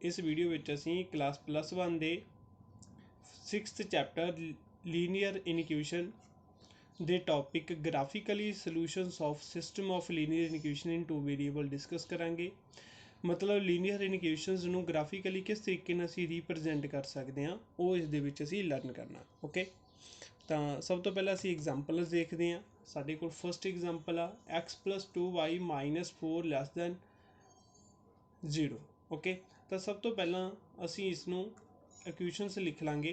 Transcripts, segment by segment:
इस video which असीं class +1 they 6th chapter linear inequation they topic graphically solutions of system of linear inequation in 2 variable discuss करांगे। मतलब linear इनइक्वेशनस नूं graphically किस तरीके नाल असीं रिप्रजेंट कर सकते हैं वो इस दे विच असीं लर्न करना। ओके, तो सब तो पहले असीं एग्जाम्पल्स देखते हैं। साडे कोल फर्स्ट एग्जाम्पल आ x+2y - 4 लैस दैन 0। ओके, तो सब तो पहला असीं इसनूं इक्वेशनस लिख लांगे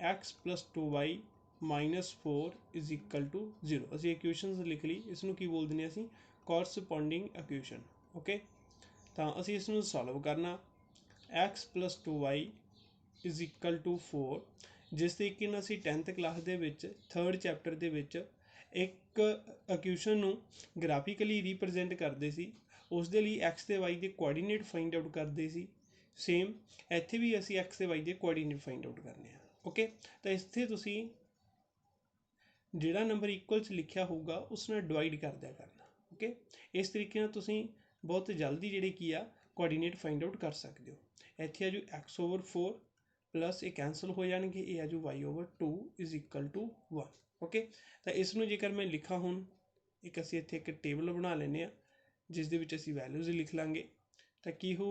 x+2y - 4 इज इक्वल टू 0। असीं इक्वेशनस लिख ली, इसनूं की बोल दिंदे असीं कॉरसपोंडिंग इक्वेशन। ओके, तो असीं इसनूं सॉल्व करना x+2y इज इक्वल टू 4। जिस तरीके नाल असीं 10th क्लास दे विच 3rd चैप्टर दे विच एक इक्वेशन नूं ग्राफिकली रिप्रजेंट करदे सी, उस दे लई एक्स ते वाई दे कोआर्डीनेट फाइंड आउट करदे सी। सेम इत्थे भी असीं एक्स ते वाई दे कोआर्डीनेट फाइंड आउट करने हैं। ओके, तो इत्थे तुसीं जिहड़ा नंबर इक्वल च लिखिया होगा उस नाल डिवाइड कर दिया करना। ओके, इस तरीके नाल तुसीं बहुत जल्दी जिहड़े की आ कोआर्डीनेट फाइंड आउट कर सकते हो। इत्थे आ जो x/4 प्लस ये कैंसल हो जाएंगे, ये आ जो y/2 is equal to 1। Okay, तो इसनूं जेकर मैं लिखा हुण एक असीं इत्थे एक टेबल बना लैंदे आ जिस दे विच असीं वैल्यूज़ लिख लांगे। तो की हो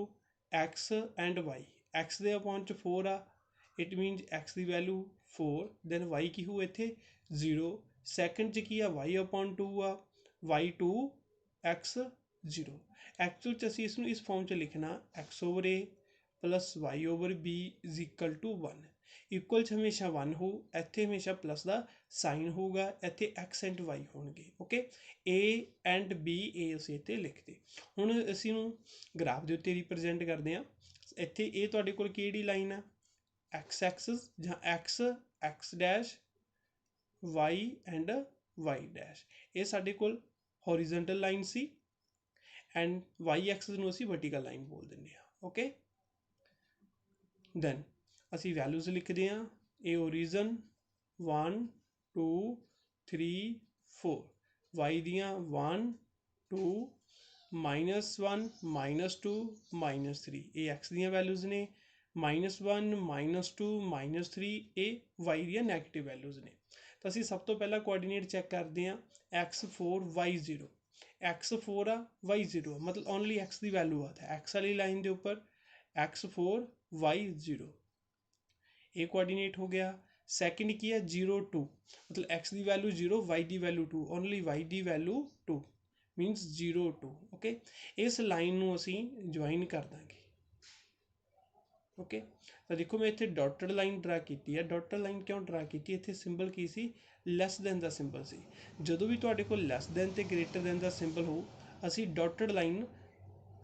x and y, x they upon च 4 आ, इट मीनस x की वैल्यू 4, दैन y की हो इत्थे 0। सैकेंड च की आ y/2 आ, y2 x 0। एक्चुअल च असीं इसनूं इस फॉर्म च लिखना x/a plus y/b is equal to 1। Equal च हमेशा 1 हो, इत्थे हमेशा प्लस का साइन होगा, इत्थे x एंड y होणगे। ओके, a एंड b ए असीं इत्थे लिखते। हुण असीं नूं ग्राफ दे उत्ते रिप्रजेंट करदे हां। इत्थे ये तुहाडे कोल किहड़ी लाइन आ, x एक्सिस जां x dash y and y dash, ये साडे कोल हॉरिजेंटल लाइन सी एंड y एक्सिस नूं असीं वर्टिकल लाइन बोल दिंदे हां। ओके, दैन असीं वैल्यूज़ लिखते हैं। ए ओरिजन 1 2 3 4, वाई दियाँ 1 2 -1 -2 -3, ये एक्स दियाँ वैल्यूज़ ने। -1 -2 -3 ये वाई दियाँ नैगेटिव वैल्यूज़ ने। तो असीं सब तो पहला कोआर्डीनेट चैक करते हैं x4 y0। x4 आ y0 मतलब ओनली x की वैल्यू आता है x वाली लाइन के उपर x4 y0, ये कोआर्डीनेट हो गया। सैकेंड की है 0 2, मतलब x की वैल्यू 0 y की वैल्यू 2, ओनली y की वैल्यू 2 मीनस 0 2। ओके, इस लाइन नूं असीं ज्वाइन कर देंगे। ओके, तो देखो मैं इत्थे डॉटेड लाइन ड्रा की है। डॉटेड लाइन क्यों ड्रा की, इत्थे सिंबल की सी, लैस दैन का सिंबल सी। जदों भी तुहाडे कोल लैस दैन ते ग्रेटर दैन का सिंबल हो, असीं डॉटेड लाइन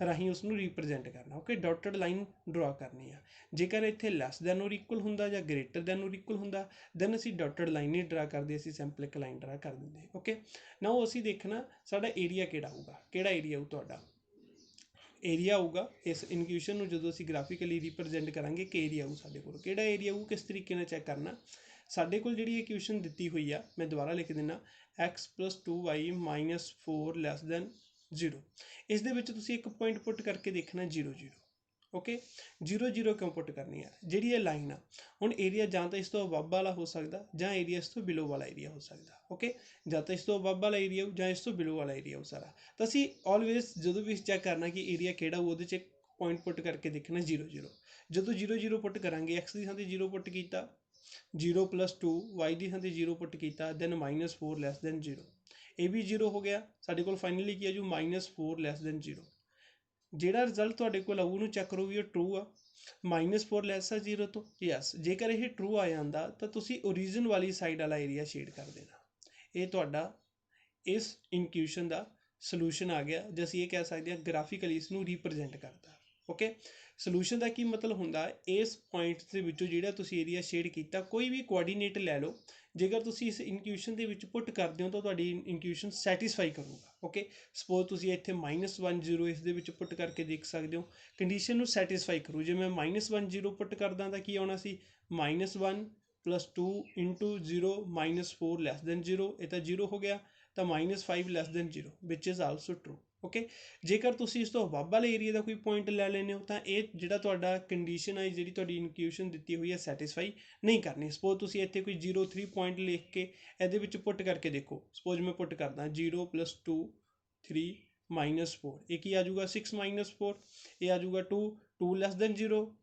राही उसनूं रिप्रजेंट करना। ओके, डॉटेड लाइन ड्रॉ करनी है। जेकर इत्थे लैस दैन और इक्वल हुंदा जां ग्रेटर दैन और इक्वल हुंदा, दैन असीं डॉटेड लाइन नहीं ड्रा करदे, असीं सिंपल एक लाइन ड्रा कर दिंदे। ओके, नाउ असीं देखना साडा एरिया किहड़ा होऊगा, किहड़ा एरिया होऊ तुहाडा। एरिया आऊगा इस इनक्यूशन में जो असीं ग्राफिकली रिप्रजेंट करांगे कि एरिया आऊ साडे कोल, किहड़ा एरिया आऊ किस तरीके नाल चैक करना। साडे कोल जिहड़ी इक्वेशन दित्ती हुई आ, मैं दोबारा लिख दिना x+2y - 4 लैस दैन 0। इस दे विच तुसीं एक पॉइंट पुट करके देखना 0 0। ओके, 0 0 क्यों पुट करनी है, जिहड़ी ये लाइन आ हुण एरिया जां तां इस तो अबव वाला हो सकदा जां एरिया इस तो बिलो वाला एरिया हो सकदा। ओके, जां तां इस तो अबव वाला एरिया हो जां इस तो बिलो वाला एरिया हो सारा। तो असीं ऑलवेज जदों भी चैक करना कि एरिया किहड़ा हो, उहदे च पॉइंट पुट करके देखना 0 0। जदों 0 0 पुट करांगे, एक्स की थां ते 0 पुट कीता, 0 + 2 वाई की थां ते 0 पुट कीता, दैन -4 लैस दैन 0, ये भी 0 हो गया। साडे कोल फाइनली की है जो -4 लैस दैन 0। जिहड़ा रिजल्ट तुहाडे कोल आऊ उहनूं चैक करो भी ट्रू आ। -4 लैस आ 0 तो यस, जेकर ये ट्रू आ जांदा तां तुसीं ओरिजिन वाली साइड वाला एरिया शेड कर देना। ये तुहाडा इस इनक्यूशन का सलूशन आ गया, जो असीं ये कह सकते हैं ग्राफिकली इसनूं रिप्रजेंट करता। ओके, सलूशन का की मतलब हुंदा, इस पॉइंट के विचों जिहड़ा तुसीं एरिया शेड किया कोई भी कोआर्डीनेट लै लो, जेकर तुसीं इस इनक्यूशन के विच पुट करदे हो तो तुहाडी इनक्यूशन सैटिस्फाई करूगा। ओके, सपोज तुसीं इत्थे -1 0 इस दे विच पुट करके देख सकते हो, कंडीशन नूं सैटिस्फाई करू। जे मैं -1 0 पुट करदा तां की आउणा सी -1 + 2 × 0 -4 लैस दैन 0, ये तो 0 हो गया। तो -5 less than 0 which is also true. Okay जेकर तुसी इस तो अबव वाले एरिया का कोई पॉइंट लै लेने हो तो ये जिहड़ा तुहाडा कंडीशन है जिहड़ी तुहाडी इनक्यूशन दित्ती हुई है सैटिस्फाई नहीं करनी। सपोज तुसी इत्थे कोई 0 3 पॉइंट लिख के इहदे विच पुट करके देखो। सपोज मैं पुट करदा 0 + 2 3 - 4 ये की आ जाऊगा 6 - 4 ये आ जाऊगा 2 2 < 0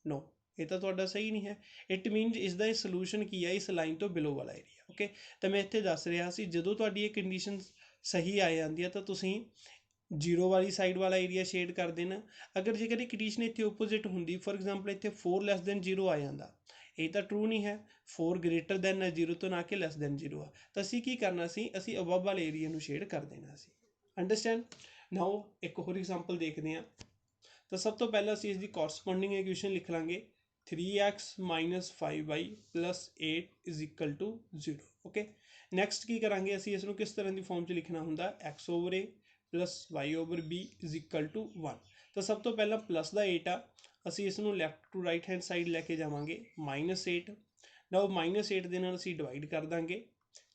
नो ये तो तुहाडा सही नहीं है। इट मीनस इसका सलूशन की है इस लाइन तो बिलो वाला एरिया। ओके तो मैं इत्थे दस रहा सी जदों तुहाडी ये कंडीशन सही आ जाती है तो तुसी 0 वाली साइड वाला एरिया शेड कर देना। अगर जेकर ये कंडीशन इत्थे ओपोजिट होंदी फॉर एग्जाम्पल इत्थे 4 < 0 आ जाता ये तो ट्रू नहीं है 4 ग्रेटर दैन 0 तो ना कि < 0 आ तो असी की करना सी असी अबव वाले एरिया नूं शेड कर देना सी। अंडरस्टैंड नाउ एक होर एग्जाम्पल देखते हैं। तो सब तो पहला असी इसकी कॉरसपोंडिंग इक्वेशन लिख लांगे 3x - 5y + 8 = 0। ओके नैक्सट की करांगे असी इसनूं किस तरह की फॉर्म च लिखना हुंदा x/a + y/b = 1। तो सब तो पहला प्लस का 8 आ असी इसनूं left to right hand side लैके जावांगे -8 नाउ -8 दे नाल असी डिवाइड कर देंगे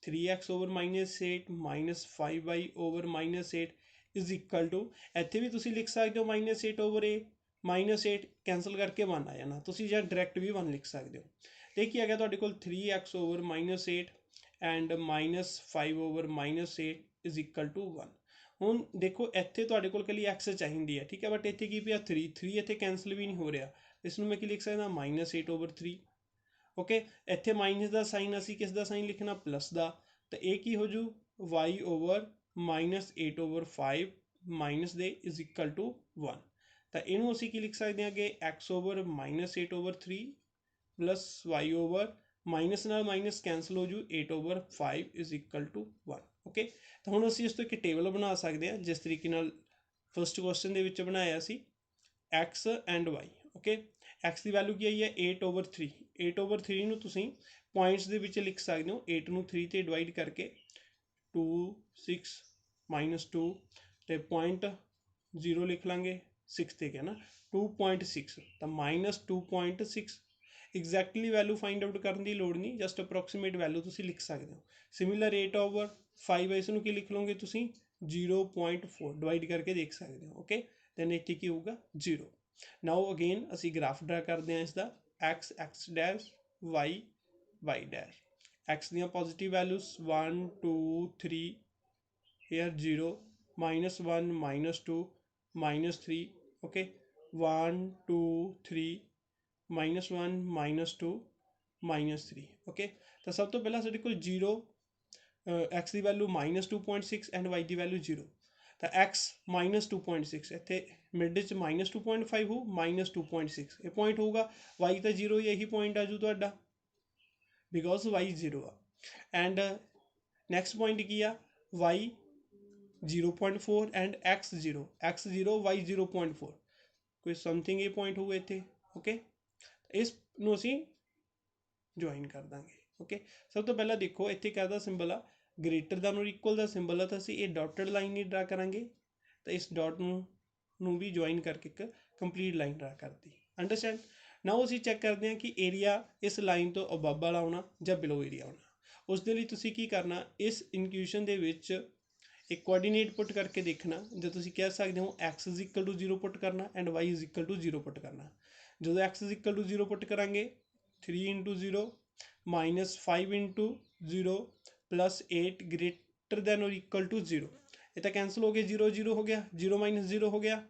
3x/-8 -5y/-8 = इत्थे भी तुसी लिख सकते हो -8/a -8 कैंसल करके 1 आ जाना तुसी जां डायरैक्ट भी 1 लिख सकते हो। तो की आ गया तुहाडे कोल 3x/-8 एंड -5/-8 = 1। हुण देखो इत्थे तुहाडे कोल कली x चाहिदी है ठीक है बट इत्थे की पिया 3 इत्थे कैंसल भी नहीं हो रहा इसनूं मैं की लिख सकदा -8/3। ओके इत्थे माइनस का साइन असी किस दा साइन लिखना प्लस का तो ये की हो जू y/-8/5 माइनस दे = 1। तो इनू असी की लिख सकते हैं कि x/-8/3 प्लस y/- नाल माइनस कैंसल हो जू 8/5 = 1। ओके तो हुण असी इस तो एक टेबल बना सकते हैं जिस तरीके नाल फर्स्ट क्वेश्चन दे विच बनाया सी x and y। Okay x की वैल्यू की आई है 8/3 8/3 नूं तुसीं पॉइंट्स दे विच लिख सकते हो 8 नूं 3 ते डिवाइड करके 2 6 -2 तो पॉइंट 0 लिख लांगे 6 ते क्या ना 2.6 तो -2.6 एग्जैक्टली वैल्यू फाइंड आउट करने की लोड़ नहीं जस्ट अप्रोक्सीमेट वैल्यू तुसीं लिख सकते हो। सिमिलर 8/5 इसनूं की लिख लोगे तुसीं 0.4 डिवाइड करके देख सकते हो। ओके दैन इत्थे की होगा 0। नाउ अगेन असी ग्राफ ड्रा करते हैं इसका x y x दियां positive values 1 2 3 here 0 -1 -2 -3 okay 1 2 3 -1 -2 -3 okay तो सब तो पहला साडे कोल 0 x की वैल्यू -2.6 एंड y की वैल्यू 0 तो x -2.6 इत्थे मिड च -2.5 हो -2.6 ये पॉइंट होगा y तो 0 यही पॉइंट आजू तुहाडा बिकॉज y 0 आ एंड नैक्सट पॉइंट की आ y 0.4 एंड x 0 y 0.4 कोई समथिंग ये पॉइंट होगा इत्थे। ओके इस नूं असीं ज्वाइन कर देंगे। ओके सब तो पहला देखो इत्थे कहदा सिंबल आ ग्रेटर दैन और इक्वल का सिंबल है तो असीं ये डॉटेड लाइन ही ड्रा करांगे तो इस डॉट नूं भी ज्वाइन करके एक कंप्लीट लाइन ड्रा कर दी। अंडरस्टैंड नाउ असीं चैक करते हैं कि एरिया इस लाइन तो अबव वाला आउणा जां बिलो एरिया आउणा। उस दे लई तुसीं की करना इस इनक्यूशन दे विच एक कोआर्डीनेट पुट करके देखना जो तुसीं कह सकते हो x = 0 पुट करना एंड y = 0 पुट करना। जो x = 0 पुट करांगे 3 × 0 -5 × 0 + 8 ग्रेटर दैन और इक्वल टू 0 ये तो कैंसल हो गया 0 0 हो गया 0 - 0 हो गया।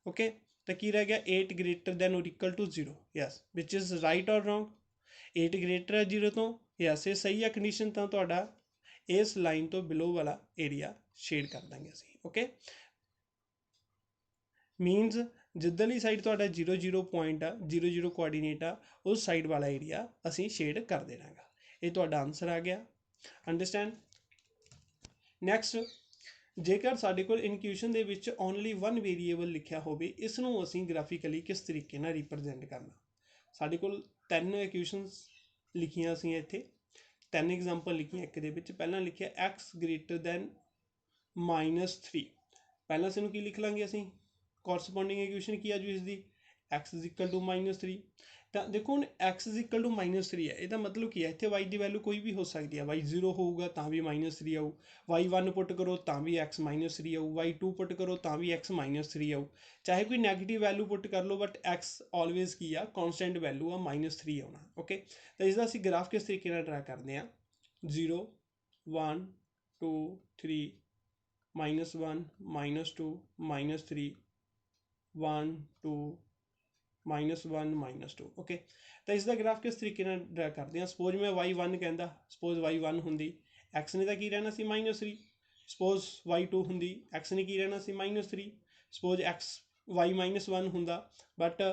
ओके तो की रह गया 8 ग्रेटर दैन और equal to 0 yes which is right और रॉन्ग 8 ग्रेटर है 0 तो यस ये सही है कंडीशन तो तुहाडा इस लाइन तो बिलो वाला एरिया शेड कर देंगे असीं। ओके मीनस जिधरली साइड तुहाडा 0 0 पॉइंट आ 0 0 कोआर्डीनेट आ उस साइड वाला एरिया असीं शेड कर देना गा। ये तुहाडा आंसर आ गया। अंडरस्टैंड नैक्सट जेकर साडे कोल इनक्यूशन दे विच ओनली वन वेरीएबल लिखिया होवे इसनूं असीं ग्राफिकली किस तरीके नाल रिप्रजेंट करना। साडे कोल 3 इक्वेशनस लिखियां असीं इत्थे 3 एग्जाम्पल लिखियां एक दे विच पहला लिखिया x ग्रेटर दैन -3 पहला इसनूं की लिख लांगे असीं कॉरसपोंडिंग इक्वेशन की आ जू इसकी x = -3 तो देखो हम x इज इक्वल टू -3 है, ਇਹਦਾ मतलब की है इतने y की वैल्यू कोई भी हो सकती है, y 0 होगा तो भी -3 आऊ, y 1 पुट करो तो भी x -3 आऊ, y 2 पुट करो तो भी x -3 आऊ, चाहे कोई नैगेटिव वैल्यू पुट कर लो बट x ऑलवेज की आ कॉन्सटेंट वैल्यू आ -3 आना। ओके, तो इसका असं ग्राफ किस तरीके नाल ड्रा करते हैं, 0 1 2 3 -1 -2 -3 1 2 -1 -2। ओके, तो इसका ग्राफ किस तरीके ड्रा करते हैं, सपोज मैं y1 कहता, सपोज y1 होंगी x ने तो की रहना सी -3, सपोज y2 होंगी x ने की रहना सी -3, सपोज y -1 होंदा बट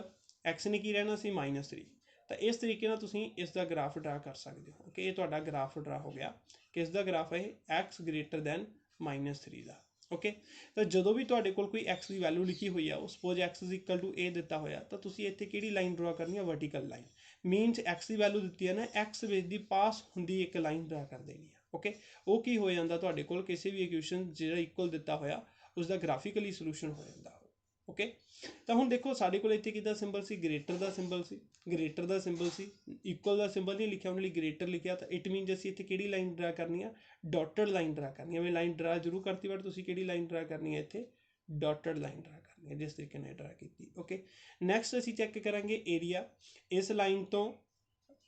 x ने की रहना सी -3। तो इस तरीके तुसीं इसका ग्राफ ड्रा कर सकते हो। ओके, ये तुहाडा ग्राफ ड्रा हो गया, किसका ग्राफ है, x ग्रेटर दैन -3 का। ओके, तो जो भी तुहाडे कोल कोई x की वैल्यू लिखी हुई है, suppose x is equal to a दिता होया, तो तुसीं इत्थे किहड़ी लाइन ड्रा करनी है, वर्टिकल लाइन। मीनस x की वैल्यू दी है ना, x विच दी पास हुंदी एक लाइन ड्रा कर देनी है। ओके, वो की हो जाता तुहाडे कोल किसी भी इक्वेशन जिहड़ा इक्वल दिता होया उसका ग्राफिकली सोल्यूशन हो जाता। ओके, तो हुण देखो साडे कोल इत्थे किहदा सिंबल सी, ग्रेटर का सिंबल सी, ग्रेटर का सिंबल सी, इक्वल का सिंबल नहीं लिखा, उन्होंने ग्रेटर लिखा, तो इट मीनस असीं इत्थे किहड़ी लाइन ड्रा करनी है, डॉटेड लाइन ड्रा करनी है। मैं लाइन ड्रा जरूर करती बट तुसीं किहड़ी लाइन ड्रा करनी है, इत्थे डॉटेड लाइन ड्रा करनी है, जिस तरीके ने ड्रा की। ओके, नैक्सट असीं चैक करांगे एरिया, इस लाइन तो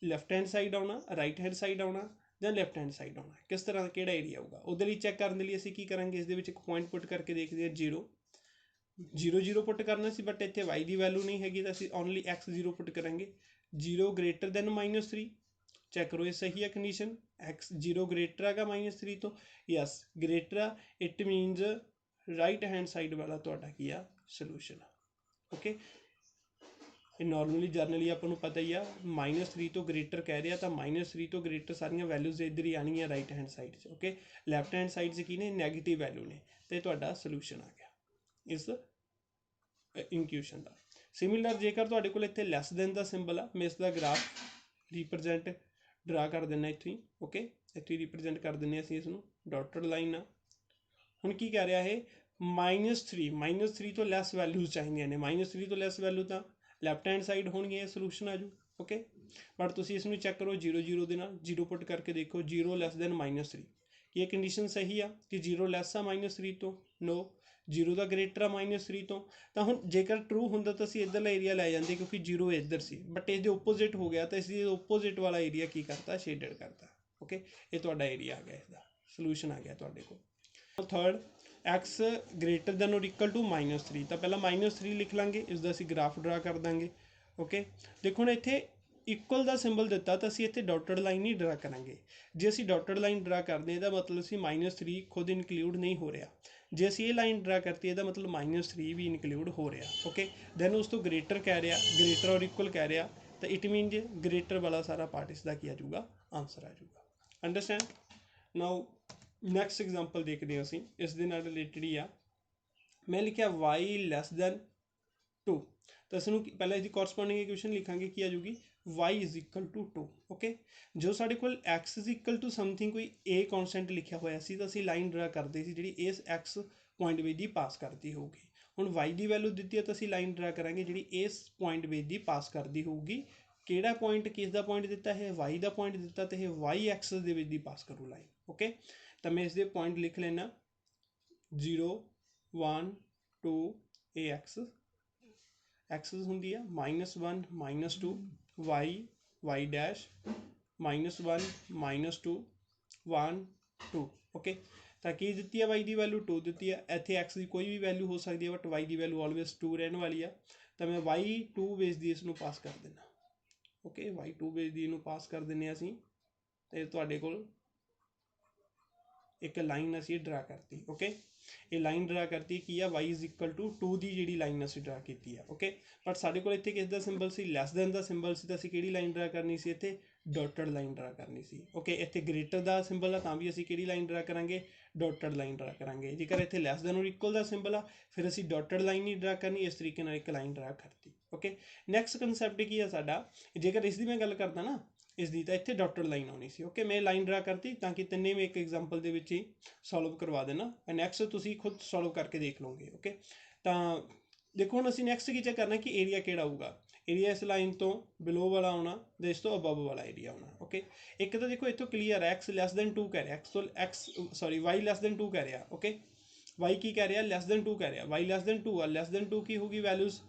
लैफ्ट हैंड साइड आना, राइट हैंड साइड आना ਜਾਂ ਲੈਫਟ हैंड साइड आना, किस तरह का ਕਿਹੜਾ ਏਰੀਆ ਹੋਊਗਾ। ਉਹਦੇ ਲਈ ਚੈੱਕ ਕਰਨ ਦੇ ਲਈ ਅਸੀਂ ਕੀ ਕਰਾਂਗੇ, ਇਸ ਦੇ ਵਿੱਚ ਇੱਕ ਪੁਆਇੰਟ ਪੁੱਟ ਕਰਕੇ ਦੇਖਦੇ ਹਾਂ, 0 0 0 पुट करना सी बट इतने y की वैल्यू नहीं हैगी, तो असीं ओनली x 0 पुट करेंगे। 0 ग्रेटर दैन -3, चैक करो ये सही है कंडीशन, x 0 ग्रेटर है -3 तो, यस ग्रेटर आ, it means right hand side वाला तुहाडा की आ सोल्यूशन। ओके, नॉर्मली जरनली आपको पता ही आ, -3 तो ग्रेटर कह रहा, तो -3 तो ग्रेटर सारिया वैल्यूज इधर ही आनी है राइट हैंड साइड से। ओके, लैफ्ट हैंड साइड से की ने नैगेटिव वैल्यू ने, तो तुहाडा सोल्यूशन आ गया इस इनक्यूशन का। सिमिलर जेकर तुहाडे कोल इत्थे लैस दैन का सिंबल आ, मैं इसका ग्राफ रिप्रजेंट ड्रा कर देना इत्थे। ओके, इत्थे रिप्रजेंट कर देने असीं इसनूं, डॉटेड लाइन आ। हुण की कह रहा है, -3 तो लैस वैल्यूज चाहिए ने, -3 तो लैस वैल्यू तो लैफ्ट हैंड साइड होनी है, सोल्यूशन आजू। ओके, बट तुसीं इसनूं चैक करो 0 0 दे नाल 0 पुट करके देखो, 0 लैस दैन -3, ये कंडीशन सही आ कि 0 लैस आ -3 तो, नो 0 का ग्रेटर आ -3 तो हुण जेकर ट्रू हुंदा तो असीं इधरला एरिया लै जांदे क्योंकि 0 इधर सी, बट इसके ओपोजिट हो गया तो इसी ओपोजिट वाला एरिया की करता, शेडेड करता। ओके, ये तुहाडा एरिया आ गया, इसका सोल्यूशन आ गया तुहाडे कोल। थर्ड, एक्स ग्रेटर दैन और इक्वल टू -3, तो पहला -3 लिख लांगे, इसका असीं ग्राफ ड्रा कर देंगे। ओके, देखो हुण इत्थे इक्वल का सिंबल दिता तो असीं इत्थे डॉटेड लाइन नहीं ड्रा करांगे, जे असीं डॉटेड लाइन ड्रा करते हैं मतलब असीं -3 खुद इनकलूड नहीं हो रहा, जे असीं ये लाइन ड्रा करती है मतलब -3 भी इनकलूड हो रहा। ओके, दैन उस तो ग्रेटर कह रहा, ग्रेटर और इक्वल कह रहा, तो इट मीन जे ग्रेटर वाला सारा पार्ट इसका की आ जाऊगा, आंसर आ जाऊगा। अंडरस्टैंड। नाउ नैक्सट एग्जाम्पल देखते हैं असीं, इस दे नाल रिलेटेड ही आ, मैं लिखा y लैस दैन 2, तो इसनूं पहले इसकी कॉरसपोंडिंग इक्वेशन लिखांगे, की आ जाऊगी y is equal to 2। Okay, जो साडे कोल x is equal to something कोई a कॉन्सटेंट लिखा होया सी, तो असीं लाइन ड्रा करते सी जिहड़ी इस x पॉइंट विच दी पास करती होगी। हुण y की वैल्यू दी है तो असीं लाइन ड्रा करांगे जिहड़ी इस पॉइंट विच दी पास करती होगी। किहड़ा पॉइंट, किसका पॉइंट दिता है, y का पॉइंट दिता, तो यह y एक्सिस दे विच दी पास करू लाइन। ओके, तो मैं इसके पॉइंट लिख लेना 0 1 2 ए एक्सिस होंगी है -1 -2 y डैश -1 -2 1 2। ओके, तो की दी है y की वैल्यू 2 दी है, इतने x की कोई भी वैल्यू हो सकती है बट y की वैल्यू ऑलवेज 2 रहने वाली है, तो मैं y2 बेस दी इसनूं पास कर देना। ओके, y2 बेस दी इनू पास कर देने असीं, ते तुहाडे कोल एक लाइन असीं ड्रा करती। ओके, ये लाइन ड्रा करती की है y इज इक्वल टू 2 की जी लाइन असीं ड्रा की है। ओके, बट साडे कोल इत्थे किसका सिंबल सी, लैस दैन का सिंबल सी, तो असीं किहड़ी लाइन ड्रा करनी सी, इत्थे डॉटेड लाइन ड्रा करनी सी। ओके, इत्थे ग्रेटर का सिंबल आ तां भी असीं किहड़ी लाइन ड्रा करांगे, डॉटेड लाइन ड्रा करांगे। जेकर इत्थे लैस दैन और इक्वल का सिंबल आ फिर असीं डॉटेड लाइन नहीं ड्रा करनी, इस तरीके नाल एक लाइन ड्रा करती। ओके, नैक्सट कंसैप्ट की है साडा, जेकर इसकी मैं गल करदा ना इसकी, तो इत्थे डॉटेड लाइन आनी सी। ओके, मैं लाइन ड्रा करती ताकि तिन्ने में एक एग्जाम्पल के विच ही सॉल्व करवा देना, नैक्सट तुसीं खुद सॉल्व करके देख लोगे। ओके, तो देखो हुण असीं नैक्सट की चेक करना कि एरिया किहड़ा होऊगा। एरिया इस लाइन तो बिलो वाला आना तो इस तो अबव वाला एरिया आना। ओके, एक तो देखो इतों क्लीयर है एक्स लैस दैन 2 कह रहा, एक्स तो x sorry y less than 2 कह रहा। ओके, वाई की कह रहा लैस दैन 2 कह रहा, वाई लैस दैन 2 आ, लैस दैन 2 की होगी वैल्यूज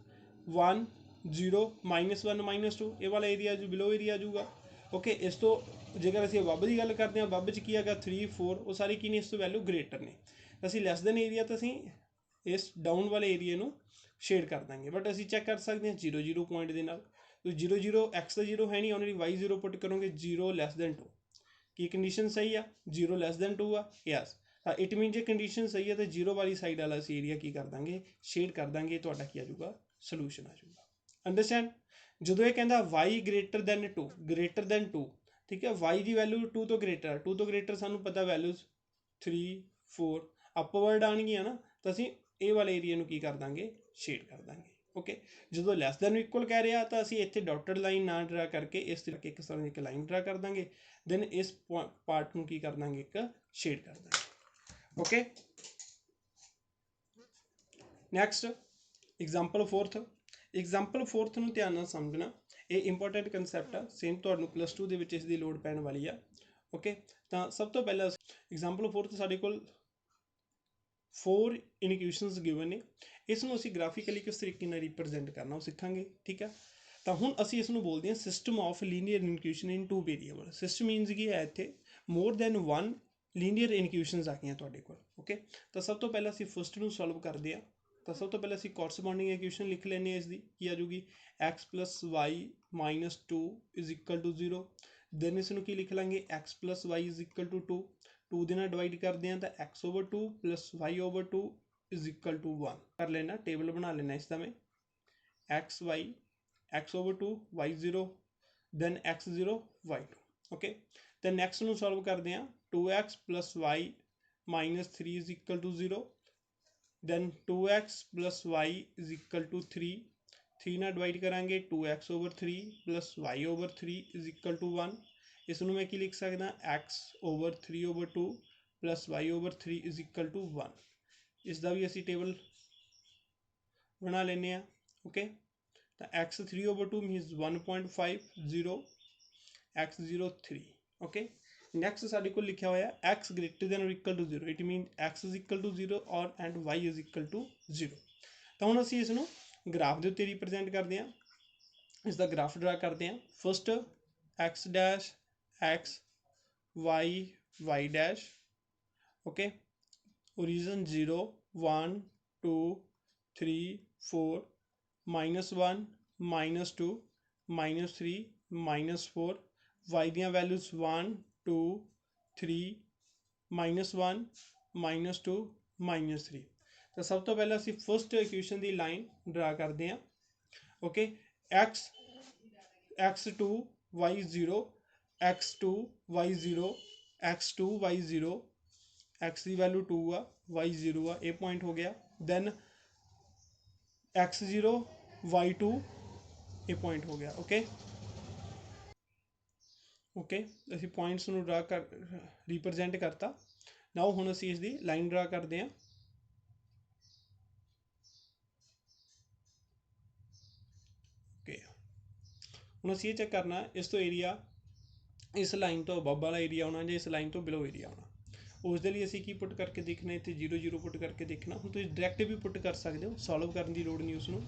1 0 -1 -2 ये वाला एरिया जो बिलो एरिया आ जाऊगा। ओके, इस तो जेकर ਅਸੀਂ ਬੱਬ ਦੀ ਗੱਲ ਕਰਦੇ ਹਾਂ ਬੱਬ 'ਚ ਕੀ ਹੈਗਾ 3 4 ਉਹ ਸਾਰੇ ਕੀ ਨੇ ਇਸ ਤੋਂ ਵੈਲਿਊ ਗ੍ਰੇਟਰ ਨੇ। ਅਸੀਂ ਲੈਸ ਦੈਨ ਏਰੀਆ ਤਾਂ ਅਸੀਂ ਇਸ ਡਾਊਨ ਵਾਲੇ ਏਰੀਏ ਨੂੰ ਸ਼ੇਡ ਕਰ ਦਾਂਗੇ, ਬਟ ਅਸੀਂ ਚੈੱਕ ਕਰ ਸਕਦੇ ਹਾਂ 0 0 ਪੁਆਇੰਟ ਦੇ ਨਾਲ। तो 0 0 एक्स तो 0 है नहीं ऑलरेडी, वाई 0 पुट करोगे 0 लैस दैन 2 की कंडीशन सही है, 0 लैस दैन 2 आ यस। इट मीन जो कंडीशन सही है तो 0 वाली साइड वाला असी एरिया की कर देंगे शेड कर देंगे, तो की आ जाऊगा सलूशन आ जाऊगा। अंडरस्टैंड, जो ये कहता वाई ग्रेटर दैन 2 ठीक है, वाई की वैल्यू 2 तो ग्रेटर है, 2 तो ग्रेटर सानू पता वैल्यूज 3 4 अपवर्ड आएगी ना, तो असी ये वाले एरिया की कर देंगे शेड कर देंगे। ओके, जो लैस दैन इक्वल कह रहा तो असी इतने डॉटेड लाइन ना ड्रा करके इस तरीके एक तरह एक लाइन ड्रा कर देंगे, दैन इस पार्ट को की कर देंगे एक शेड कर देंगे। Okay, next example fourth. Example fourth में ध्यान समझना, ये इंपोर्टेंट कंसैप्ट आ, सेम तो +2 के इसकी लोड़ पैन वाली आ। ओके, तो सब तो पहला एग्जाम्पल फोर्थ साढ़े को 4 इनक्यूशनस गिवन ने, इसनों असी ग्राफिकली किस तरीके रिप्रजेंट करना वो सीखांगे। ठीक है, तो हुण असी इसनों बोलते हैं system of linear equation in 2 variable. System means की है इत्थे मोर दैन 1 लीनियर इनक्यूशनस आ गई तुहाडे कोल। ओके, तो सब तो पहला असी फर्स्ट नूं सॉल्व करते हैं, तो सब तो पहले असी कॉरसपोंडिंग इक्वेशन लिख लेने इसकी की आ जाऊगी x plus y -2 is equal to 0। Then इसनों की लिख लेंगे x plus y is equal to 2, 2 ਦੇ ਨਾਲ डिवाइड करते हैं तो x/2 plus y/2 is equal to 1 कर लेना, टेबल बना लेना इसका मैं x/y x/2 y0 then x0 y2। Okay, तो नैक्सट में सॉल्व करते हैं 2x plus y -3 is equal to 0, then 2x plus y is equal to 3, 3 ना डिवाइड करांगे 2x/3 plus y/3 is equal to 1। इसनों मैं की लिख सकदा x/3/2 plus y/3 is equal to 1। इसका भी असी टेबल बना लेने। ओके, तो x3/2 मीनस 1.5 0 x0 3। ओके, नैक्सट साढ़े को लिखा हुआ x ग्रेटर दैन और equal to 0, it mean x is equal to 0 और and y is equal to 0। तो हम असी इसनों ग्राफ के उत्ते रिप्रजेंट करते हैं, इसका ग्राफ ड्रा करते हैं। First x dash x y y dash. Okay, origin 0 1 2 3 4 -1 -2 -3 -4, y दियाँ वैल्यूज 1 2 3 -1 -2 -3। तो सब तो पहले असी फर्स्ट इक्वेशन की लाइन ड्रा करते हैं। Okay, x2 y0 x2 y0 x2 y0 x की वैल्यू 2 आ y0 आ, ये पॉइंट हो गया। दैन x0 y2 ये पॉइंट हो गया। ओके, ओके, असी पॉइंट्स नूं ड्रा कर रिप्रजेंट करता। नाउ हुण असी इसकी लाइन ड्रा करते हैं। ओके, हुण असी चेक करना इस तो एरिया इस लाइन तो अबव वाला एरिया आना या इस लाइन तो बिलो एरिया आना, उसके लिए असी की पुट करके देखना, इतने 0 0 पुट करके देखना। हम तुम डायरैक्ट भी पुट कर सकते हो, सॉल्व करने की लोड़ नहीं उसनों।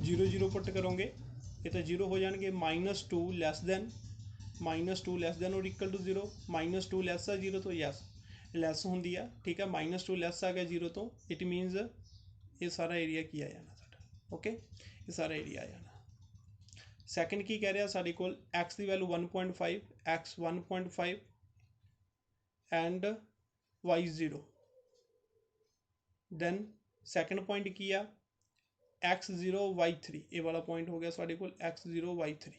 0 0 पुट करोगे ये तो 0 हो जाएंगे, -2 लैस दैन और इक्वल टू 0, -2 लैस आ 0 तो यस लैस होंगी है। ठीक है, -2 लैस आ गया 0 तो इट मीनस ये सारा एरिया की आ जाना साडा। ओके, ये सारा एरिया आ जाना। सैकेंड की कह रहा साढ़े को एक्स की value 1.5 x 1.5 and y0। Then second point की आ x0 y3, ये वाला पॉइंट हो गया साढ़े को x0 y3।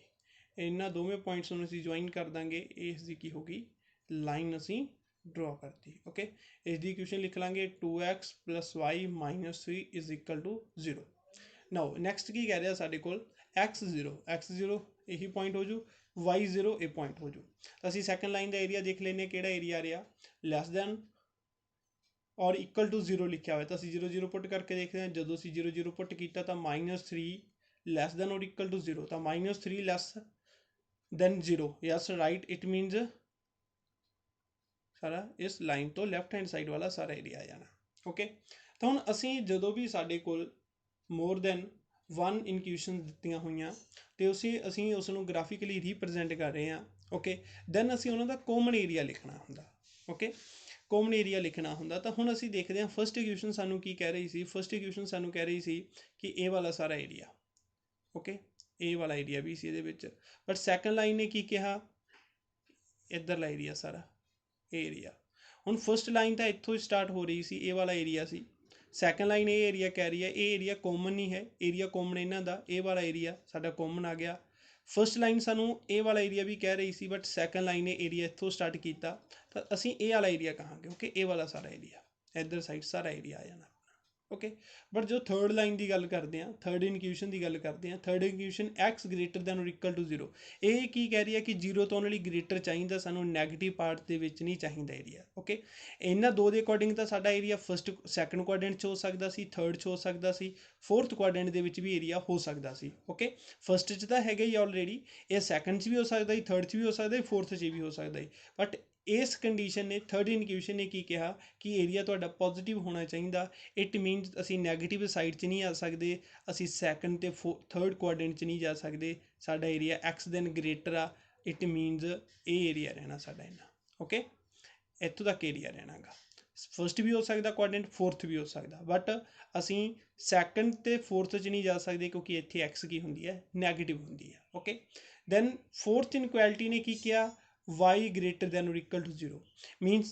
इन्होंने दोवें पॉइंट्स में असी ज्वाइन कर देंगे, इसकी की होगी लाइन असी ड्रॉ करती। ओके, इसकी इक्वेशन लिख लेंगे 2x plus y -3 is equal to 0। Now next की कह रहा साढ़े को x0 यही पॉइंट हो जू, y0 ये पॉइंट हो जू। तो असी सैकेंड लाइन का एरिया देख लेने कि एरिया आ रहा लैस दैन और इक्वल टू 0 लिखा हुआ, तो असी 0 0 पुट करके देखते हैं। जो असी 0 0 पुट किया तो -3 less than or equal to 0 ਤਾਂ -3 less than 0 yes right it means ਸਾਰਾ ਇਸ ਲਾਈਨ ਤੋਂ ਲੈਫਟ ਹੈਂਡ ਸਾਈਡ ਵਾਲਾ ਸਾਰਾ ਏਰੀਆ ਆ ਜਾਣਾ ਓਕੇ। ਤਾਂ ਹੁਣ ਅਸੀਂ ਜਦੋਂ ਵੀ ਸਾਡੇ ਕੋਲ ਮੋਰ ਦੈਨ 1 ਇਨਕਿਊਸ਼ਨ ਦਿੱਤੀਆਂ ਹੋਈਆਂ ਤੇ ਅਸੀਂ ਉਸ ਨੂੰ ਗ੍ਰਾਫਿਕਲੀ ਰੀਪ੍ਰਜੈਂਟ ਕਰ ਰਹੇ ਹਾਂ ਓਕੇ। ਦੈਨ ਅਸੀਂ ਉਹਨਾਂ ਦਾ ਕਾਮਨ ਏਰੀਆ ਲਿਖਣਾ ਹੁੰਦਾ ਓਕੇ, ਕਾਮਨ ਏਰੀਆ ਲਿਖਣਾ ਹੁੰਦਾ। ਤਾਂ ਹੁਣ ਅਸੀਂ ਦੇਖਦੇ ਹਾਂ ਫਸਟ ਇਕੁਏਸ਼ਨ ਸਾਨੂੰ ਕੀ ਕਹਿ ਰਹੀ ਸੀ, ਫਸਟ ਇਕੁਏਸ਼ਨ ਸਾਨੂੰ ਕਹਿ ਰਹੀ ਸੀ ਕਿ ਇਹ ਵਾਲਾ ਸਾਰਾ ਏਰੀਆ ਓਕੇ, ਇਹ ਵਾਲਾ ਏਰੀਆ ਵੀ ਸੀ ਇਹਦੇ ਵਿੱਚ। ਬਟ ਸੈਕੰਡ ਲਾਈਨ ਨੇ ਕੀ ਕਿਹਾ, ਇੱਧਰਲਾ ਏਰੀਆ ਸਾਰਾ ਇਹ ਏਰੀਆ। ਹੁਣ ਫਸਟ ਲਾਈਨ ਤਾਂ ਇੱਥੋਂ ਸਟਾਰਟ ਹੋ ਰਹੀ ਸੀ, ਇਹ ਵਾਲਾ ਏਰੀਆ ਸੀ। ਸੈਕੰਡ ਲਾਈਨ ਇਹ ਏਰੀਆ ਕਹਿ ਰਹੀ ਹੈ ਇਹ ਏਰੀਆ ਕਾਮਨ ਨਹੀਂ ਹੈ, ਏਰੀਆ ਕਾਮਨ ਇਹਨਾਂ ਦਾ ਇਹ ਵਾਲਾ ਏਰੀਆ ਸਾਡਾ ਕਾਮਨ ਆ ਗਿਆ। ਫਸਟ ਲਾਈਨ ਸਾਨੂੰ ਇਹ ਵਾਲਾ ਏਰੀਆ ਵੀ ਕਹਿ ਰਹੀ ਸੀ ਬਟ ਸੈਕੰਡ ਲਾਈਨ ਨੇ ਏਰੀਆ ਇੱਥੋਂ ਸਟਾਰਟ ਕੀਤਾ ਤਾਂ ਅਸੀਂ ਇਹ ਵਾਲਾ ਏਰੀਆ ਕਹਾਂਗੇ ਓਕੇ, ਇਹ ਵਾਲਾ ਸਾਰਾ ਏਰੀਆ ਇੱਧਰ ਸਾਈਡ ਸਾਰਾ ਏਰੀਆ ਆ ਜਾਣਾ ਓਕੇ। ਬਟ ਜੋ ਥਰਡ ਲਾਈਨ ਦੀ ਗੱਲ ਕਰਦੇ ਹਾਂ, ਥਰਡ ਇਨਕਿਊਸ਼ਨ ਦੀ ਗੱਲ ਕਰਦੇ ਹਾਂ, ਥਰਡ ਇਨਕਿਊਸ਼ਨ x ਗ੍ਰੇਟਰ ਦੈਨ ਔਰ ਇਕੁਅਲ ਟੂ 0, ਇਹ ਕੀ ਕਹਿ ਰਹੀ ਹੈ ਕਿ 0 ਤੋਂ ਉਹਨਾਂ ਲਈ ਗ੍ਰੇਟਰ ਚਾਹੀਦਾ ਸਾਨੂੰ, ਨੈਗੇਟਿਵ ਪਾਰਟ ਦੇ ਵਿੱਚ ਨਹੀਂ ਚਾਹੀਦਾ ਏਰੀਆ ਓਕੇ। ਇਹਨਾਂ ਦੋ ਦੇ ਅਕੋਰਡਿੰਗ ਤਾਂ ਸਾਡਾ ਏਰੀਆ ਫਸਟ ਸੈਕੰਡ ਕੁਆਡਰੈਂਟ 'ਚ ਹੋ ਸਕਦਾ ਸੀ, ਥਰਡ 'ਚ ਹੋ ਸਕਦਾ ਸੀ, ਫੋਰਥ ਕੁਆਡਰੈਂਟ ਦੇ ਵਿੱਚ ਵੀ ਏਰੀਆ ਹੋ ਸਕਦਾ ਸੀ ਓਕੇ। ਫਸਟ 'ਚ ਤਾਂ ਹੈਗਾ ਹੀ ਆਲਰੇਡੀ, ਇਹ ਸੈਕੰਡ 'ਚ ਵੀ ਹੋ ਸਕਦਾ ਸੀ, ਥਰਡ 'ਚ ਵੀ ਹੋ ਸਕਦਾ ਸੀ, ਫੋਰਥ 'ਚ ਵੀ ਹੋ ਸਕਦਾ ਸੀ। ਬਟ ਇਸ ਕੰਡੀਸ਼ਨ ਨੇ, ਥਰਡ ਇਨਕਿਊਸ਼ਨ ਨੇ ਕੀ ਕਿਹਾ ਕਿ ਏਰੀਆ ਤੁਹਾਡਾ ਪੋਜ਼ੀਟਿਵ ਹੋਣਾ ਚਾਹੀਦਾ। ਇਟ ਮੀਨਸ ਅਸੀਂ ਨੈਗੇਟਿਵ ਸਾਈਡ 'ਚ ਨਹੀਂ ਆ ਸਕਦੇ, ਅਸੀਂ ਸੈਕੰਡ ਤੇ ਥਰਡ ਕੁਆਡਰੈਂਟ 'ਚ ਨਹੀਂ ਜਾ ਸਕਦੇ, ਸਾਡਾ ਏਰੀਆ x ਦੈਨ ਗ੍ਰੇਟਰ ਆ। ਇਟ ਮੀਨਸ ਇਹ ਏਰੀਆ ਰਹਿਣਾ ਸਾਡਾ ਇਹਨਾਂ ਓਕੇ, ਇੱਥੋਂ ਤੱਕ ਏਰੀਆ ਰਹਿਣਾ ਗਾ। ਫਸਟ ਵੀ ਹੋ ਸਕਦਾ ਕੁਆਡਰੈਂਟ, ਫੋਰਥ ਵੀ ਹੋ ਸਕਦਾ, ਬਟ ਅਸੀਂ ਸੈਕੰਡ ਤੇ ਫੋਰਥ 'ਚ ਨਹੀਂ ਜਾ ਸਕਦੇ ਕਿਉਂਕਿ ਇੱਥੇ ਐਕਸ ਕੀ ਹੁੰਦੀ ਹੈ, ਨੈਗੇਟਿਵ ਹੁੰਦੀ ਹੈ ਓਕੇ। ਦੈਨ ਫੋਰਥ ਇਨਕੁਐਲਿਟੀ ਨੇ ਕੀ ਕਿਹਾ, y ਗ੍ਰੇਟਰ ਦੈਨ ਔਰ ਇਕੁਅਲ ਟੂ 0, ਮੀਨਸ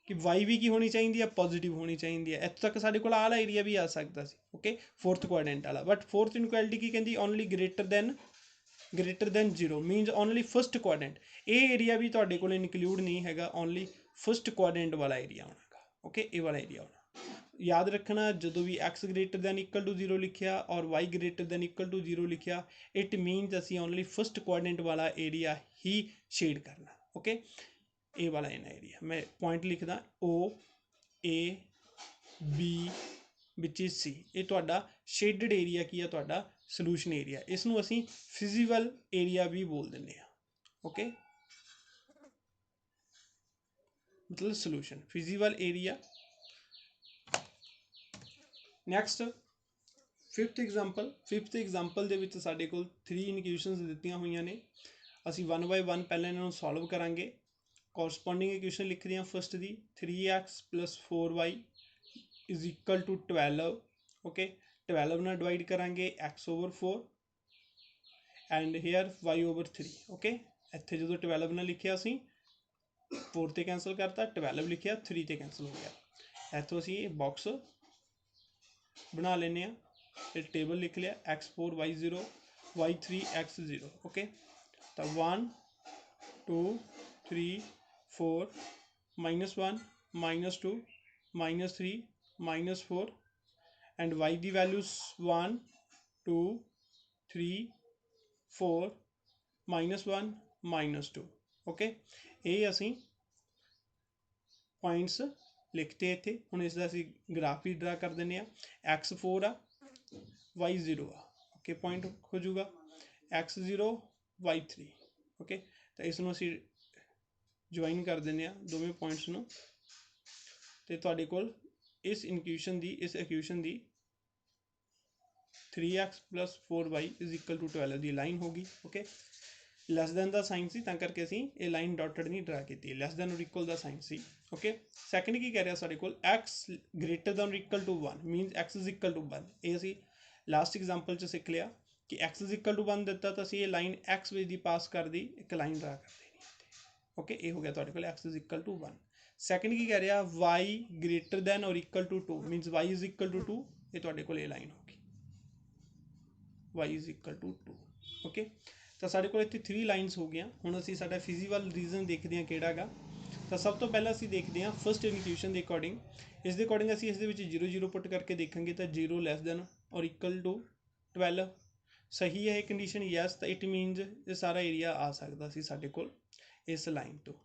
ਕਿ y ਵੀ ਕੀ ਹੋਣੀ ਚਾਹੀਦੀ ਹੈ, ਪੋਜ਼ੀਟਿਵ ਹੋਣੀ ਚਾਹੀਦੀ ਹੈ। ਇੱਥੋਂ ਤੱਕ ਸਾਡੇ ਕੋਲ ਆਹ ਵਾਲਾ ਏਰੀਆ ਵੀ ਆ ਸਕਦਾ ਸੀ ਓਕੇ, ਫੋਰਥ ਕੁਆਡਰੈਂਟ ਵਾਲਾ। ਬਟ ਫੋਰਥ ਇਨਕੁਐਲਿਟੀ ਕੀ ਕਹਿੰਦੀ, only greater than 0 means only first quadrant. ਇਹ ਏਰੀਆ ਵੀ ਤੁਹਾਡੇ ਕੋਲ ਇਨਕਲੂਡ ਨਹੀਂ ਹੈਗਾ, ਓਨਲੀ ਫਸਟ ਕੁਆਡਰੈਂਟ ਵਾਲਾ ਏਰੀਆ ਹੋਣਾ ਓਕੇ, ਇਹ ਵਾਲਾ ਏਰੀਆ ਹੋਣਾ। याद रखना जो भी x greater than equal to 0 लिखिया और y greater than equal to 0 लिखिया, इट मीनस असी ओनली फस्ट क्वाड्रेंट वाला एरिया ही शेड करना ओके। ए वाला इन्ना एरिया मैं पॉइंट लिखदा O A B which is C, ये तुहाडा शेडड एरिया की है, तुहाडा सलूशन एरिया। इसनूं असी फिजिबल एरिया भी बोल दिंदे आ ओके, मतलब solution feasible area. Next fifth example ਦੇ ਵਿੱਚ ਸਾਡੇ ਕੋਲ 3 ਇਨਕਿਊਸ਼ਨਸ ਦਿੱਤੀਆਂ ਹੋਈਆਂ ਨੇ। ਅਸੀਂ 1 ਬਾय 1 ਪਹਿਲਾਂ ਇਹਨਾਂ ਨੂੰ ਸੋਲਵ ਕਰਾਂਗੇ। ਕੋਰਸਪੋਂਡਿੰਗ ਇਕੁਏਸ਼ਨ ਲਿਖਦੇ ਹਾਂ ਫਸਟ ਦੀ, 3x + 4y is equal to 12 okay. 12 ਨਾਲ ਡਿਵਾਈਡ ਕਰਾਂਗੇ x/4 and hair y/3 okay. ਇੱਥੇ ਜਦੋਂ 12 ਨਾਲ ਲਿਖਿਆ ਅਸੀਂ 4 ਤੇ ਕੈਂਸਲ ਕਰਤਾ, 12 ਲਿਖਿਆ 3 ਤੇ ਕੈਂਸਲ ਹੋ ਗਿਆ। ਇੱਥੋਂ ਅਸੀਂ ਇਹ ਬਾਕਸ बना लेने, फिर टेबल लिख लिया x4 y0 y3 x0 okay. तो 1 2 3 4 -1 -2 -3 -4 एंड y की वैल्यूज 1 2 3 4 -1 -2 ओके। ये असी पॉइंट्स लिखते इत्थे। हुण इसदा असीं ग्राफ भी ड्रा कर दिंदे आ। x4 आ y0 आ ओके, पॉइंट हो जाऊगा x0 y3 ओके। तो इसनूं असीं ज्वाइन कर दिंदे आ दोवें पॉइंट्स नूं, ते तुहाडे कोल इस इक्वेशन दी 3x + 4y is equal to 12 की लाइन होगी ओके। लैस दैन का साइन सी तां करके असीं ये लाइन डॉटेड नहीं ड्रा की, लैस दैन और इक्वल का साइन सी ओके। सैकेंड की कह रहा साढ़े कोल x ग्रेटर दैन और equal to 1 means x is equal to 1। ये असीं लास्ट एग्जाम्पल च सीख लिया कि x इज इक्वल टू 1 दिता तो असीं ये लाइन x विच दी पास कर दी, एक लाइन ड्रा कर देनी ओके। ये हो गया तुहाडे कोल x is equal to 1। Second की कह रहा y ग्रेटर दैन और equal to 2 means y is equal to 2, ये तुहाडे कोल ये लाइन होगी y is equal to 2 okay. तो साढ़े को इतने 3 लाइनस हो गई। हुण असीं साडा फिजिबल रीजन देखते हैं किहड़ा गा। तो सब तो पहला असीं देखते हैं फस्ट इनक्यूशन के अकॉर्डिंग, इस दे अकॉर्डिंग असीं इस दे विच 0 0 पुट करके देखेंगे तो 0 लैस दैन और इक्वल टू 12 सही है ये कंडीशन, यस। तो इट मीनस ये सारा एरिया आ सकता सी साडे कोल इस लाइन तो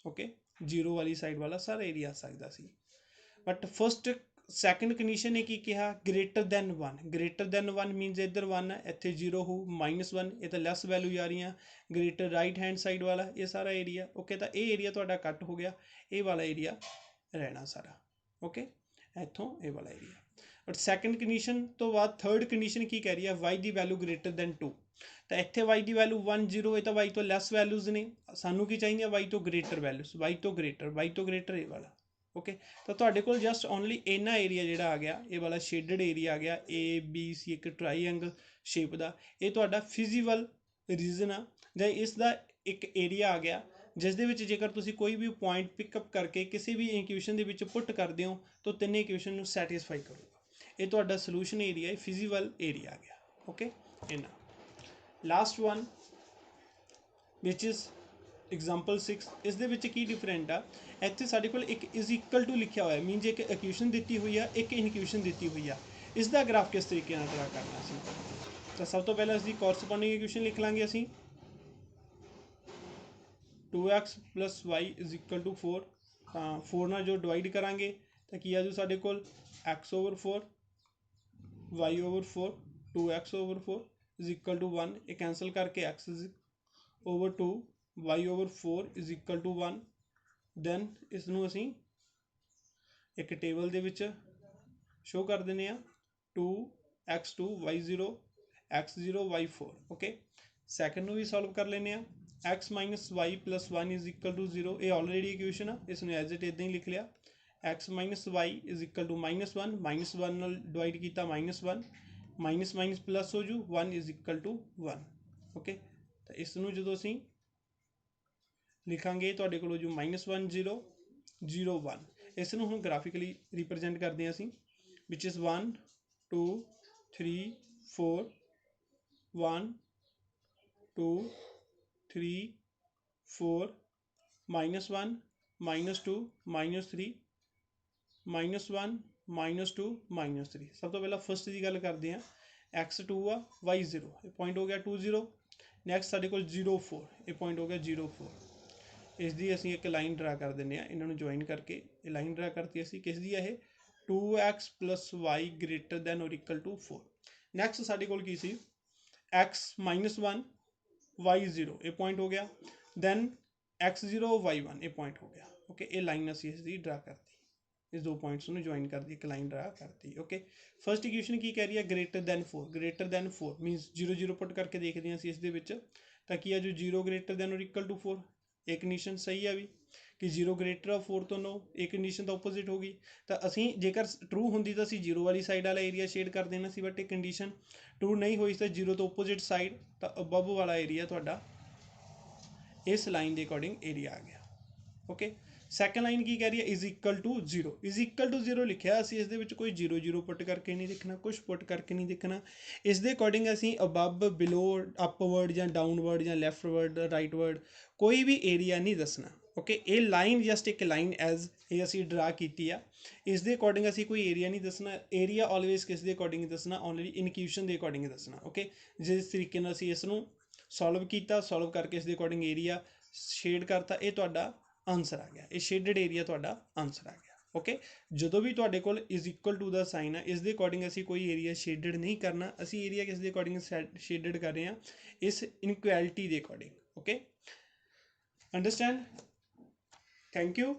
ओके, 0 वाली साइड वाला सारा एरिया आ सकता सी। बट फस्ट सैकेंड कंडीशन ने की कहा ग्रेटर दैन 1, ग्रेटर दैन 1 मीनस इधर 1 है, इतने 0 हो, -1 ये तो लैस वैल्यू जा रही हैं, ग्रेटर राइट हैंड साइड वाला ये सारा एरिया। ओके, तो ये एरिया तुहाडा कट हो गया, ये वाला एरिया रहना सारा। ओके, इतों ये वाला एरिया। बट सैकेंड कंडीशन तो बाद थर्ड कंडीशन की कह रही है वाई की वैल्यू ग्रेटर दैन 2, तो इतने वाई की वैल्यू 1 0 है, तो वाई तो लैस वैल्यूज ने, सानू की चाहिए वाई तो ग्रेटर वैल्यूज, वाई तो ग्रेटर ये वाला। ओके, तो तुहाडे कोल जस्ट ओनली इन्ना एरिया जिहड़ा आ गया, ये वाला शेडड एरिया आ गया, ए बी सी एक ट्राईएंगल शेप का, ये तुहाडा फिजिबल रीजन आ जां इसका एक एरिया आ गया जिस दे विच जेकर तुसीं कोई भी पॉइंट पिकअप करके किसी भी इक्वेशन दे विच पुट करदे हो तो तिन्ने इक्वेशन नूं सैटिस्फाई करूगा। ये तुहाडा सलूशन एरिया है, फिजिबल एरिया आ गया। ओके, इन्ना last one which is example 6, इस दे विच की डिफरेंट आ, इत्थे साडे कोल एक इज इक्वल टू लिखा हुआ है, मीनज एक इक्वेशन दी हुई है, एक इनक्यूशन दी हुई है, इसका ग्राफ किस तरीके नाल ड्रा करना असीं। तो सब तो पहले असदी कॉरस्पोंडिंग इक्वेशन लिख लांगे असीं 2x + y is equal to 4, 4 नाल जो डिवाइड करांगे तो की आ जू साडे कोल x/4 y/4 2x/4 is equal to 1, ये कैंसल करके x/2 y/4 is equal to 1। Then इसनूं असीं एक टेबल दे विच शो कर देने आ 2x2 y0 x0 y4। Okay, second नूं भी सॉल्व कर लेने आ, x - y + 1 is equal to 0, ये ऑलरेडी इक्वेशन आ, इसनूं एज इट इदां ही लिख लिया, x - y is equal to -1 -1 नाल डिवाइड किया -1 माइनस माइनस प्लस हो जू 1 इज इक्वल टू 1। ओके, तो इसनूं जदों असीं लिखांगे तुहाडे कोल हो जू -1 0 0 1, इसनूं हुण ग्राफिकली रिप्रजेंट करते हैं असीं, विच इज़ 1 2 3 4 1 2 3 4 -1 -2 -3 -1 -2 -3। सब तो पहला फर्स्ट की गल करते हैं, x2 आ y0, ये पॉइंट हो गया 2 0। नैक्सट साडे कोल 0 4, ये पॉइंट हो गया 0 4। इसकी असीं एक लाइन ड्रा कर दें, इन्होंने ज्वाइन करके ये लाइन ड्रा करती असीं किस दी है 2x + y ग्रेटर दैन और इक्वल टू 4। नैक्सट साडे कोल की सी x - 1 y0, ये पॉइंट हो गया, दैन x0 y1 ये पॉइंट हो गया। ओके, ये लाइन असीं इसकी ड्रा करती, इस दो पॉइंट्स में ज्वाइन कर दी, एक लाइन ड्रा करती। ओके, फर्स्ट इक्वेशन की कह रही है greater than 4, greater than 4 मीनस 0 0 put करके देखते हैं इस ताकि जो 0 ग्रेटर दैन और इक्वल टू 4, एक कंडीशन सही है भी कि 0 ग्रेटर ऑफ 4 तो नो, एक कंडीशन तो ओपोजिट होगी, तो असीं जेकर ट्रू होंदी तो असीं 0 वाली साइड वाला एरिया शेड कर देना सी, बट एक कंडीशन ट्रू नहीं हुई तो 0 तो ओपोजिट साइड, तो अबव वाला एरिया तुहाडा इस लाइन के अकॉर्डिंग एरिया आ गया। ओके, सैकेंड लाइन की कह रही है is equal to 0, is equal to 0 लिखा, असीं इस दे विच कोई 0 0 पुट करके नहीं लिखना, कुछ पुट करके नहीं लिखना, इस दे अकॉर्डिंग असीं अबव बिलो अपवर्ड या डाउनवर्ड या लैफ्टवर्ड राइटवर्ड कोई भी एरिया नहीं दसना। ओके, ये लाइन जस्ट एक लाइन एज ये असीं ड्रा की आ, इस दे अकॉर्डिंग असीं कोई एरिया नहीं दसना, एरिया ऑलवेज किस दे अकॉर्डिंग दसना, ओनली इनक्यूशन के अकॉर्डिंग दसना। ओके, जिस तरीके नाल असीं इसनूं सॉल्व किया, सॉल्व करके इस दे अकॉर्डिंग एरिया शेड करता, ये तुहाडा आंसर आ गया, ये शेडेड एरिया तुहाडा आंसर आ गया। ओके, जो भी तुहाडे कोल is equal to the sign है, इस दे अकॉर्डिंग असीं कोई एरिया शेडेड नहीं करना, असीं एरिया किस दे अकॉर्डिंग शेडेड कर रहे हैं, इस इनक्वैलिटी के according. Okay, understand, thank you.